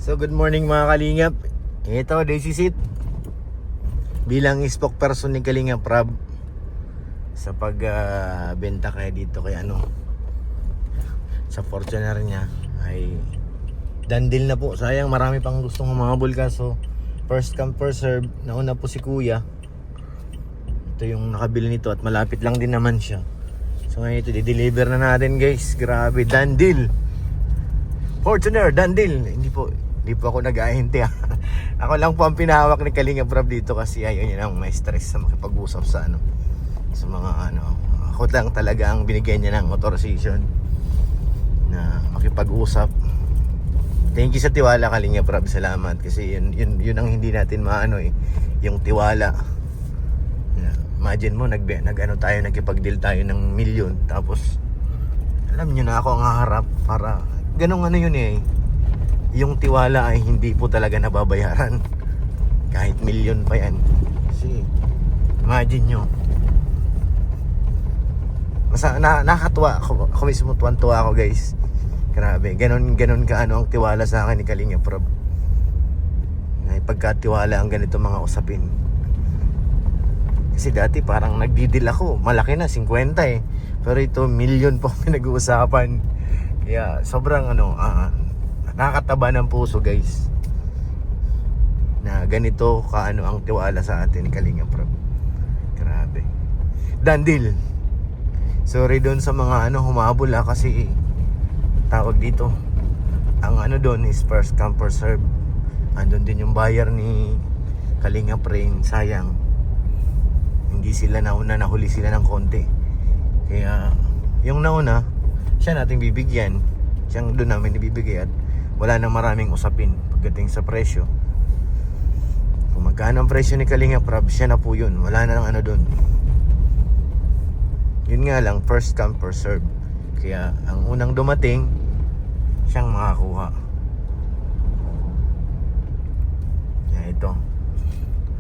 So good morning mga Kalingap. Ito, Daisy Seat. Bilang spokesperson ni Kalingap Rob sa pagbenta kaya dito kay sa Fortuner niya ay done deal na po. Sayang marami pang gustong humabol kaso first come first serve. Nauna po si Kuya. Ito yung nakabili nito at malapit lang din naman siya. So ngayon ito di-deliver na natin guys. Grabe, done deal. Fortuner, done deal. Hindi po ako nag-ahente Ako lang po ang pinahawak ni Kalingap Rob dito kasi ayaw niya nang may stress sa makipag-usap sa sa mga Ako lang talaga ang binigyan niya ng authorization na makipag-usap. Thank you sa tiwala Kalingap Rob, salamat kasi yun ang hindi natin yung tiwala. Imagine mo tayo nagkipag-deal tayo ng milyon tapos alam niyo na ako ang haharap para ganong yun yung tiwala ay hindi po talaga nababayaran kahit milyon pa yan. Kasi imagine nyo, nakakatuwa ako mismo, tuwan-tuwa ako guys. Grabe, ganon ka ang tiwala sa akin ni Kalingap Rob. Pagkatiwala ang ganito mga usapin. Kasi dati parang nagdidil ako, malaki na 50 pero ito milyon po pinag-uusapan. Kaya sobrang nakakataba ng puso guys na ganito ang tiwala sa atin ni Kalingap Rob. Grabe, done deal. Sorry doon sa mga humabol kasi tawag dito ang doon is first come first serve. Andun din yung buyer ni Kalingap Rain. Sayang hindi sila nauna, nahuli sila ng konti. Kaya yung nauna siya nating bibigyan, siyang doon namin ibibigay at wala nang maraming usapin pagdating sa presyo. Kung magkano ang presyo ni Kalingap Rob, siya na po yun. Wala na lang doon. Yun nga lang, first come first serve. Kaya ang unang dumating siyang makakuha. Kaya ito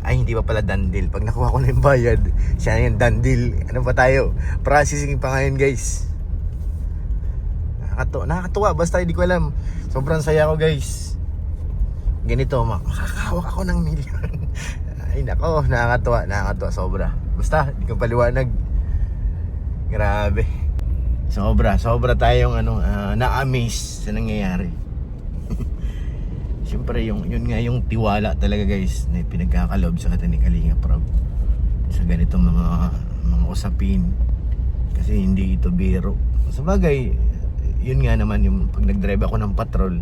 ay hindi pa pala done deal. Pag nakuha ko na yung bayad, siya na yung done deal. Ano pa tayo? Processing pa ngayon guys. Nakakatuwa, basta hindi ko alam. Sobrang saya ko guys. Ganito, makakahawak ako ng milyon. Ay nako, nakakatuwa sobra. Basta, hindi ko paliwanag. Grabe. Sobra tayong na-amaze sa nangyayari. Siyempre, yun nga yung tiwala talaga guys na pinagkakalob sa atin ni Kalingap Rob sa ganito mga usapin. Kasi hindi ito biro. Sabagay, yun nga naman yung pag nag-drive ako ng patrol,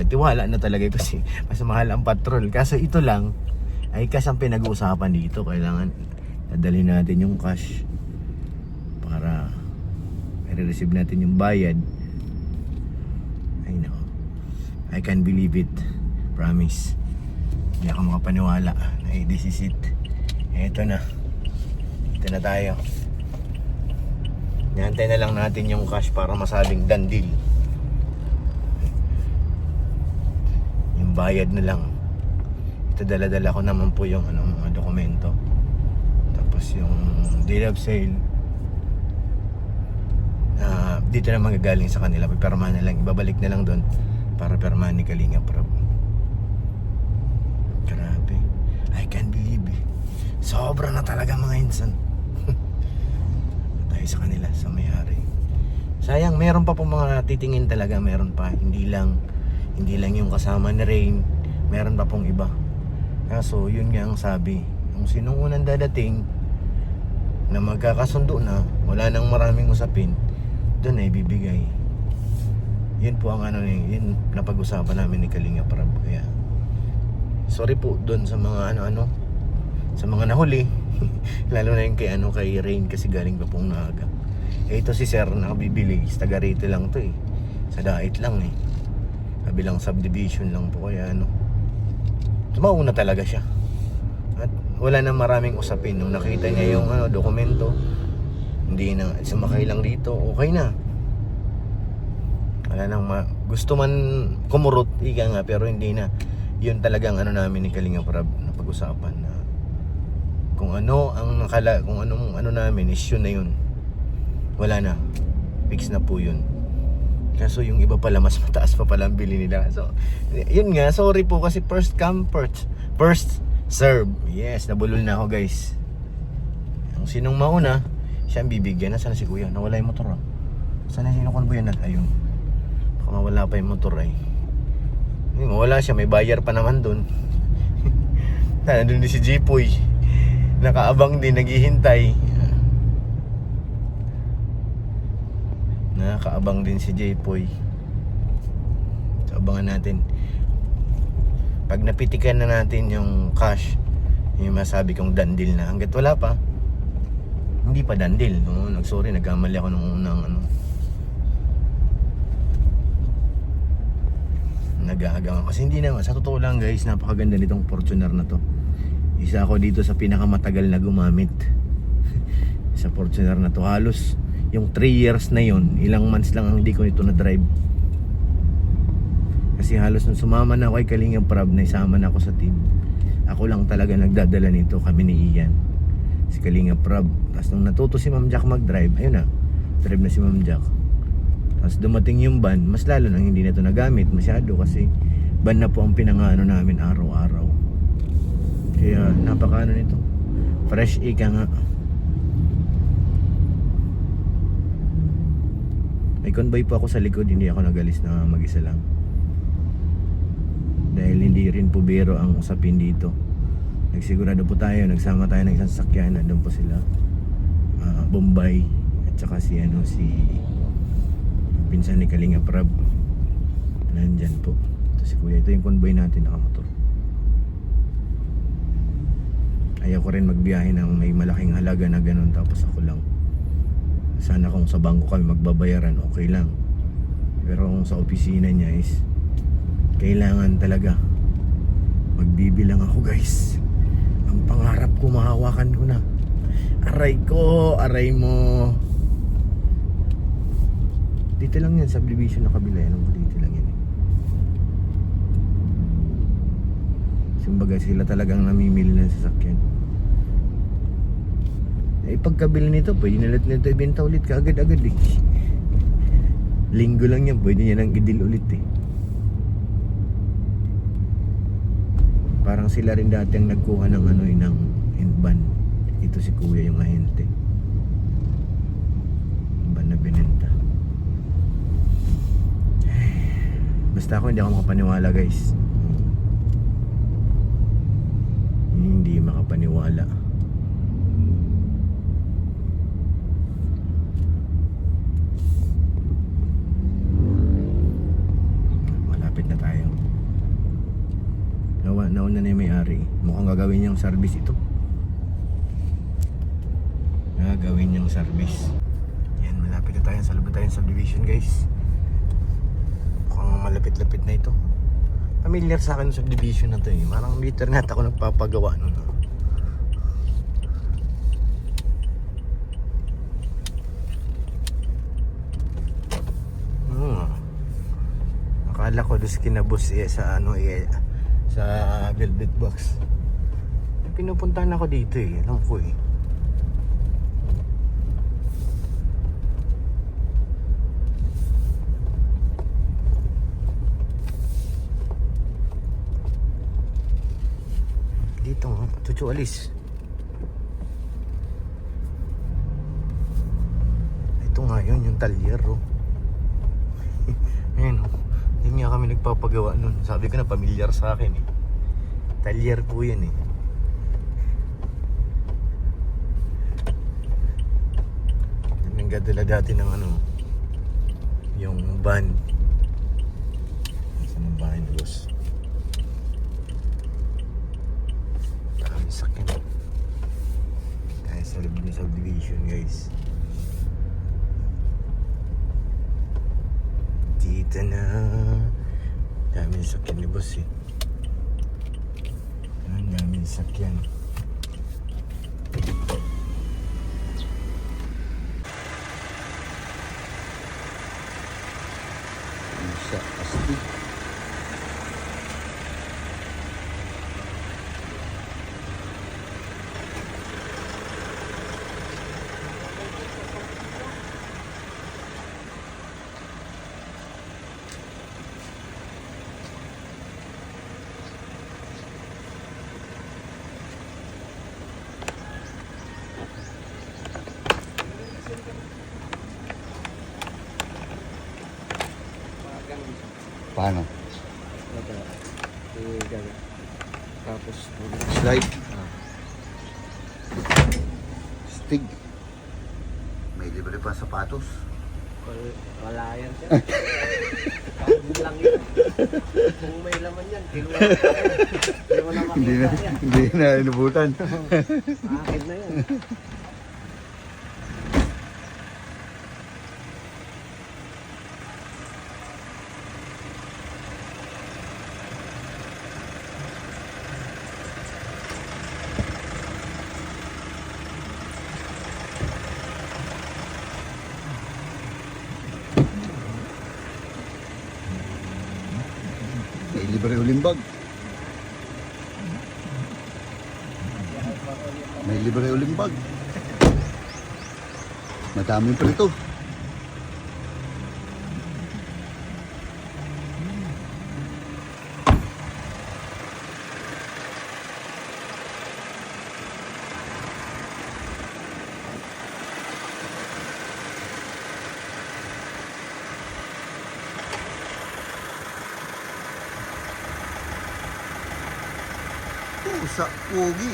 tiwala na talaga kasi mas mahal ang patrol. Kaso ito lang ay cash ang pinag-uusapan dito. Kailangan dadalhin natin yung cash para i-receive natin yung bayad. Ay no, I can't believe it, promise. Hindi ako makapaniwala na this is it. Ito na tayo. Nihantay na lang natin yung cash para masabing done deal. Yung bayad na lang. Ito dala-dala ko naman po yung mga dokumento. Tapos yung deed of sale. Dito na magagaling sa kanila. Perma na lang. Ibabalik na lang doon para perma ni Kalingap Rob. Grabe. I can't believe it. Sobra na talaga mga insan sa kanila, sa may-ari. Sayang, meron pa po mga titingin talaga, meron pa. Hindi lang yung kasama ni Rain, meron pa pong iba. Kaso, yun nga ang sabi. Kung sinong unang dadating na magkakasundo na, wala nang maraming usapin, doon ay bibigay. Yun po ang yun napag-usapan namin ni Kalingap Rob. Kaya, sorry po doon sa mga sa mga nahuli. Lalo na yung kay Rain kasi galing pa pong naaga. Ito si Sir nakabibili, taga rito lang to sa Dait lang kabilang subdivision lang po. Kaya tumauna talaga siya at wala na maraming usapin. Nung nakita niya yung dokumento, hindi na sumakay lang dito, okay na. Wala nang gusto man kumurot ika nga, pero hindi na. Yun talagang namin ni Kalingap Rob na pag-usapan na kung kung anong namin is yun na yun. Wala na, fix na po yun. Kaso yung iba pala mas mataas pa pala ang bili nila. So, yun nga, sorry po kasi first come, first serve. Yes, nabulol na ako guys. Ang sinong mauna, siya ang bibigyan. Nasaan na si kuya? Nawala yung motor. Sana sino ko ba yan? Ayun. Baka mawala pa yung motor ay. Hindi, mawala siya. May buyer pa naman dun. Nandun din si Jipoy. Nakaabang din, naghihintay. Nakakaabang din si Jipoy. So, abangan natin. Pag napitikan na natin yung cash, yung masabi kong done deal na. Hanggat wala pa, hindi pa done deal. No? Nagsorry, nagkamali ako nung unang nag-aagawan. Kasi hindi naman, sa totoo lang guys, napakaganda nitong Fortuner na to. Isa ako dito sa pinakamatagal na gumamit sa Fortuner na to. Halos yung 3 years na yon, ilang months lang ang hindi ko nito na drive. Kasi halos nung sumama na ako kay Kalingap Prab, na isama na ako sa team, ako lang talaga nagdadala nito, kami ni Ian, si Kalingap Prab. Tapos nung natuto si Ma'am Jack mag-drive, ayun na, drive na si Ma'am Jack. Tapos dumating yung van, mas lalo nang hindi na ito nagamit masyado kasi van na po ang pinangano namin araw-araw. Kaya napakaano nito, fresh ika nga. May convoy po ako sa likod, hindi ako nagalis na mag-isa lang. Dahil hindi rin po biro ang usapin dito. Nagsigurado po tayo, nagsama tayo ng isang sasakyan. Nandun po sila, Bombay, at saka si pinsan ni Kalingap Prab. Nandyan po. Ito si kuya, ito yung convoy natin, nakamotor. Ayaw ko rin magbiyahe ng may malaking halaga na ganun, tapos ako lang. Sana kung sa bangko kami magbabayaran, okay lang. Pero kung sa opisina niya is kailangan talaga magbibilang ako guys. Ang pangarap ko, mahawakan ko na. Aray ko, aray mo. Dito lang yan, subdivision na kabila. Yan, dito lang yan. Kumbaga sila talagang namimili ng sasakyan. Eh pagkabili nito, pwede na nito ibenta ulit kaagad-agad eh. Linggo lang yan, pwede niya nang i-deal ulit eh. Parang sila rin dati ang nagkuha ng ng van. Ito si kuya yung ahente. Van na binenta. Basta ako hindi ako makapaniwala guys. Hindi makapaniwala. Nauna na yung may-ari. Mukhang gagawin niyang service ito. Gagawin niyang service. Yan, malapit na tayo. Sa loob na tayo sa subdivision guys. Mukhang malapit-lapit na ito. Familiar sa akin yung subdivision na ito eh. Parang meter na ako nagpapagawa nun. Akala ko doon kinabos sa sa velvet box. Pinupuntahan ako dito eh. Alam ko eh. Dito nga. Chuchu, alis. Ito nga yun, yung talyer oh. Ayan oh. Hindi nga kami nagpapagawa nun. Sabi ko na pamilyar sa akin eh. Talyer po yan eh. Nanggadala dati ng yung van. Saan ang bahay ni boss? Dami sakyan. Tayo sa loob ng subdivision guys. Dito na. Dami sakyan ni boss eh. Ang dami sakyan. Isa astig. Paano? Tapos, Slide. Stig. May libre pa sapatos. wala yan siya. Kapag lang yun. Kung may laman yan, kinuha ko yan. Hindi mo na makita yan. Hindi na inubutan. Akin na yan. May libre ulimbag. May libre ulimbag. Madaming prito. Pusa, pogi.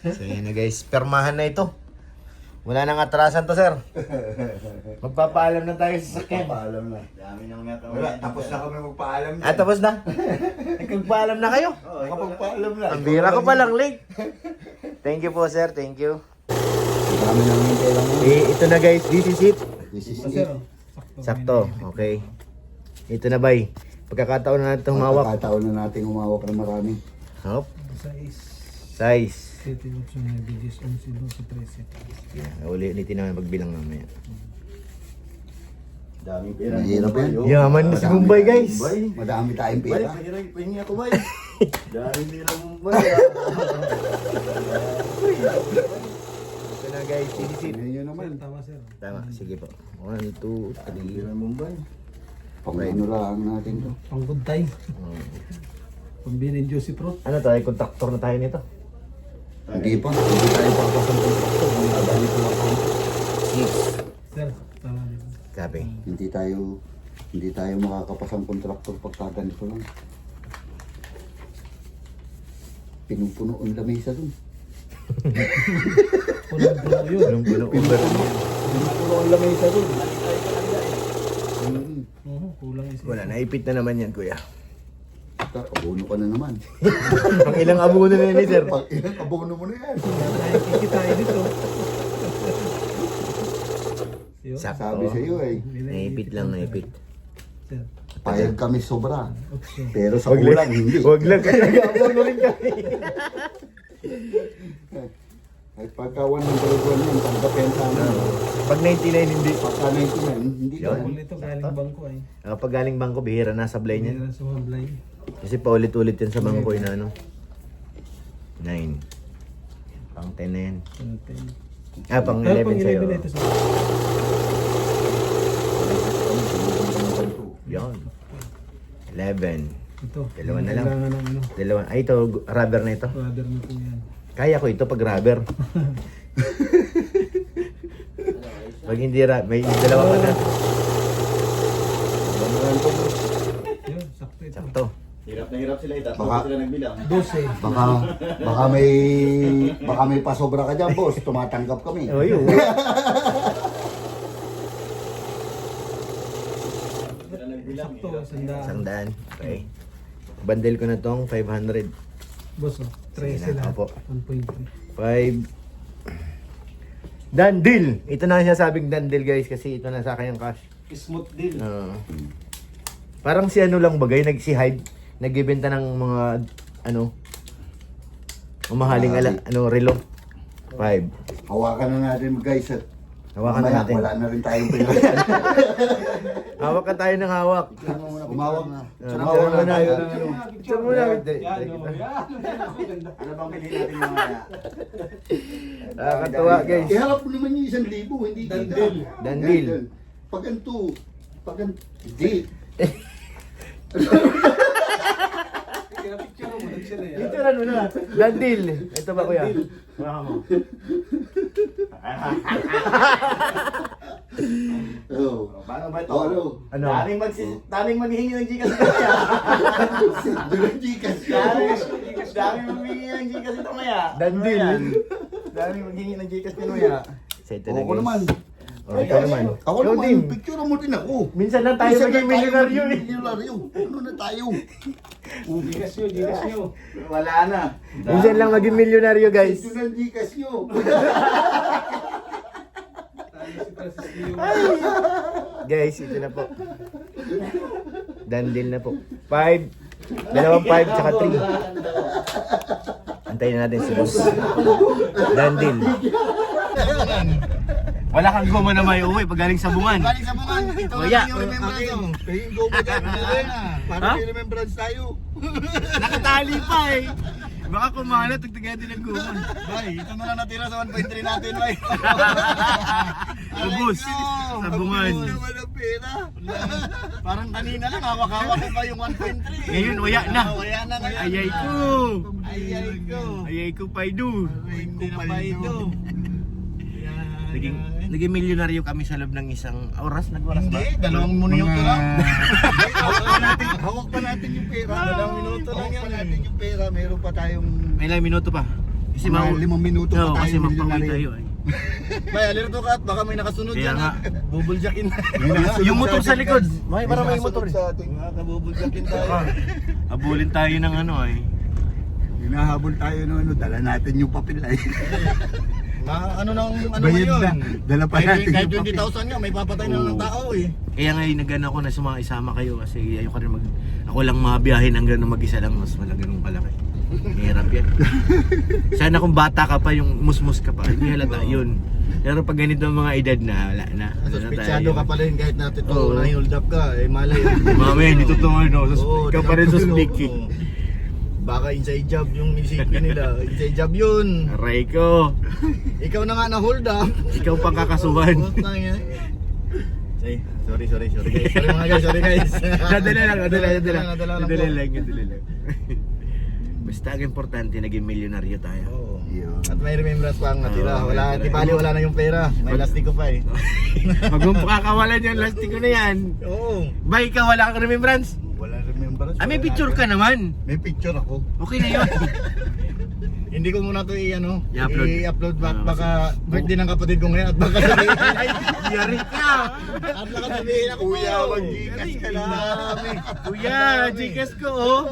So yan na guys, permahan na ito. Wala nang atrasan to, sir. Magpapaalam na tayo sa sakyan. Paalam na. Dami nang natawa. Wala, tapos na kami magpaalam dyan. Ah, tapos na? Nagpapaalam na kayo? Oo, kapagpaalam na. Ang bira ko palang late. Thank you po, sir. Thank you. Dami nang hintay lang yun. Ito na guys, this is it. This is Sir, it. Sakto, okay. Ito na bay. Pagkakataon na natin humawak. Pagkakataon na natin humawak ng marami. Hop, Size. size. 7, 8, 9, 10, 11, 12, 13. Yan, ulitin namin pagbilang mamaya. Daming pera. Mahirap yan. Yaman na si Mumbai guys. Madami tayong Bay, pera. pahingi ako, bay. Daming pera Mumbai. Ito na guys, this is it. Tingnan nyo naman. Tama, sir. Tama, sige po. 1, 2, 3. Mumbai. Pang ano lang natin to. Pang good time. Pambili juicy fruit. Ano tayo, kontraktor na tayo nito. Hindi pa. Hindi tayo papasang kontraktor. Madali pa lang ako. Sir, tama din. Sabi. Hindi tayo makakapasang kontraktor pagka ganito lang. Pinupuno ang lamesa dun. Puno-puno yun. Punong-puno over. Pinupuno ang lamesa dun. Kulang isa. Wala, naipit na naman yan, kuya. Abono ka na naman. Pang ilang abuno na yan, sir. Pag ilang abono mo na yan. Nakikita tayo dito. Yun. Sakto. Sabi sa iyo eh. Naipit lang, naipit. Sir, Payag kami sobra. option. Pero sa kulang hindi. Huwag lang kasi nag-abuno rin kami. Ay pagka 100 yan, tanggapin sa amin. Pag 99, hindi. Pagka 99, hindi ka. Yun. Kung ito galing bangko ay. Pag galing bangko, bihira na sablay niya. Mayroon sa mga blind. Kasi paulit-ulit yan sa bangko yun na ano. 9. Pang 10 na yan. Ah, pang 11 pang sa'yo. 11 ito, sir. Yan. 11. Ito. Dalawa na lang. Kailangan ng ano. Dalawa. Ay, ito, rubber na ito. Brother na po yan. Kaya ko ito pag rubber. Pag hindi may dalawa ka na. Yun, sakto ito. Sakto. Hirap na hirap sila ito. Baka- Sila nagbilang. 12. Baka may pasobra ka dyan, boss. Tumatanggap kami. Oh, yun. Sakto, sandaan. Sandaan. Okay. Bandel ko na tong 500. Boss, oh. 3 Sige na, sila. opo. 1.3. 5. Dandil! Ito na siya sabing dandil guys kasi ito na sa akin yung cash. Smooth deal. Parang si ano lang bagay, si Hyde, nagbebenta ng mga ano, mamahaling relo. 5. Hawakan na natin guys at Hawakan na Mamaya, natin. wala na rin tayong pera. Hawak ka tayo ng hawak. Umawag na. Umawag na tayo. Picture muna. Ano bang bilhin natin mamaya? Nakakatuwa guys. Iharap mo naman yung 1,000, hindi kita. Dandil. Pag hindi. Picturean mo na. Dandil. Ito ba kuya? Baka mo. Oh. Paano ba ito? Ano? Ano? Daming maghihingi ng Gcash ito maya. Doon Gcash ka. Daming maghihingi ng Gcash ito maya. Dandil. Daming maghihingi ng Gcash ito maya. So ito na Ako guys. naman. Oh, ikaw naman. Ako Ikaw naman. din. Picture mo din ako. Minsan lang tayo Minsan maging lang tayo milyonaryo maging eh. milyonaryo. Ano na tayo? Gigas nyo. Wala na. Minsan lang maging milyonaryo guys. Ito na ang Gcash nyo. Guys, ito na po. Dandil na po. 5. Dalawang 5 tsaka 3. Antayin na natin si boss. Dandil. Wala kang goma na may uwi pag galing sa bungan. Galing sa bungan. Ito Kuya. na yung remembrance. Yung go ba dyan? Para Ha? may remembrance tayo. Nakatali pa eh. Baka kumala, tagtaga din ang goma. Bay, ito na lang natira sa 1.3 natin, bay. Ubus. Sa bungan. Ubus naman ang pera. Parang kanina lang, hawak-hawak ko pa yung 1.3. Ngayon, waya na. Waya na ngayon. Ayay ko. Ayay ko. Ayay ko, Paidu. Hindi na pa ito. Naging milyonaryo kami sa loob ng isang oras. Nag-oras ba? Hindi, 2 minuto lang. Hawak pa natin yung pera. 2 minuto lang yan. Hawak pa natin yung pera. Meron pa tayong May ilang minuto pa. Kasi mga 5 minuto Oo, pa kasi tayo magpauwi milyonaryo. tayo eh. Bay, alirto ka at baka may nakasunod Kaya dyan. nga. Bubuljakin na. Yung motor sa likod. May para may motor eh. Sa ating mga kabubuljakin tayo. Habulin tayo ng ano eh. Hinahabol tayo ng ano, dala natin yung papel ay. Ano Bayad na. Dala pa natin Kahit yung papel. 20,000 nga, may papatay na ng tao eh. Kaya nga nag-ano ako na isama kayo kasi ayoko rin ako lang mabiyahin hanggang na mag-isa lang mas wala ganun kalaki. Hirap yan. Sana kung bata ka pa yung musmus ka pa, hindi halata yun. Pero pag ganito ang mga edad na, wala na. Suspitsado ka pa rin kahit natin to, Oo. na-hold up ka, eh malay. Mami, hindi totoo no. Oo, Ikaw pa rin suspect eh. oo. Baka inside job yung isipin nila. Inside job yun. Aray ko. Ikaw na nga na-hold up. Ikaw pang kakasuhan. Putang ina. Sorry guys. Sorry mga guys, sorry guys. Nadala lang. Nadala lang po. Basta ang importante, naging milyonaryo tayo. Oo. Yun. At may remembrance pa ang natira. Oo, Wala, may di bali wala na yung pera. May lastik ko pa eh. Pag mo pakakawalan yung lastik ko na yan. Oo. Ba, ikaw wala kang remembrance? Wala remembrance. Ah, may wala picture natin. ka naman. May picture ako. Okay na yun. Hindi ko muna to I-upload. i-upload back. Oo, Baka birthday ng kapatid ko ngayon at baka sabihin Ay, yari ka. at baka sabihin ako, Kuya, "Oh, mag-Gcash ka na." Dami. Kuya, Gcash ko oh.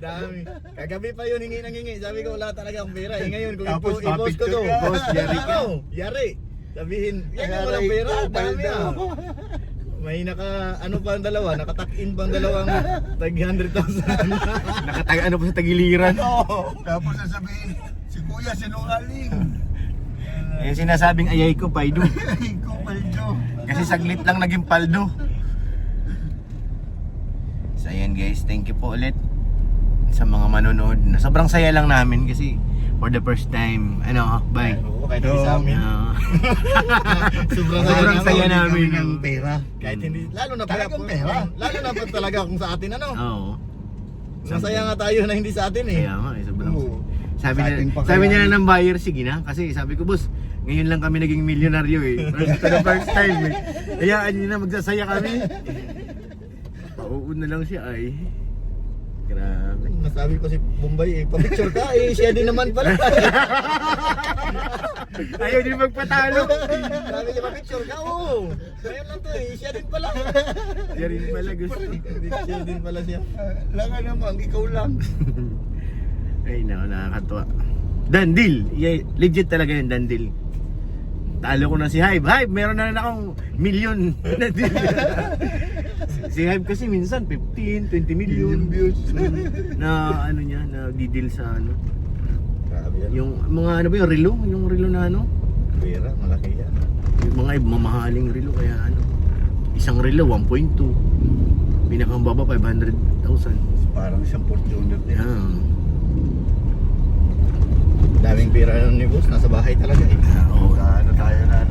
Dami. Kagabi pa yun, hingi nang hingi. Sabi ko, wala talaga akong pera. Eh ngayon, kung Tapos, i-post ko to. papicture ka. Boss, yari ka. Oo, yari. Sabihin, yan yung Aray walang pera. ko, Dami palda. ah. May ano pa ang dalawa, nakatuck-in pa ang dalawang tag 100,000. Ano pa sa tagiliran. Oo. Tapos sasabihin, si Kuya sinungaling. Yung sinasabing ayay ko, Paidu. Ay, kupaldo. Kasi saglit lang naging paldo. So ayan guys, thank you po ulit sa mga manonood. Sobrang saya lang namin kasi for the first time, bye. Oo, kahit hindi sa amin. Sobrang saya namin. ng pera. Kahit hindi, lalo na Talagang pera. Lalo na pa talaga kung sa atin Oo. Masaya nga tayo na hindi sa atin eh. Kaya nga, sobrang Oo. Sabi Sa niya, atin pa sabi kaya. niya ng buyer, sige na. Kasi sabi ko, boss, ngayon lang kami naging milyonaryo eh. For the first time eh. Hayaan niyo na, magsasaya kami. Pauun na lang siya ay. Grabe. Nasabi pa si Bombay eh, pa-picture ka eh, siya din naman pala. Ayaw din magpatalo. Sabi niya, pa-picture ka, oo. Ngayon lang to eh, siya din pala. Siya rin pala gusto. Siya din pala siya. Lang naman, ikaw lang. Ay no, nakakatuwa. Dandil. Yeah, legit talaga yung Dandil. Talo ko na si Hybe. Hybe, meron na akong milyon na deal. Si Hybe kasi minsan 15, 20 million Views. na ano niya, na didil sa ano. Grabe yan. Yung mga ano ba yung relo na ano? pera, malaki yan. Yung mga mamahaling relo kaya ano. Isang relo 1.2. Pinakang baba 500,000. Parang siyang Fortuner din. Yan. Daming pera nun ni boss, nasa bahay talaga eh. Oo. Ano tayo na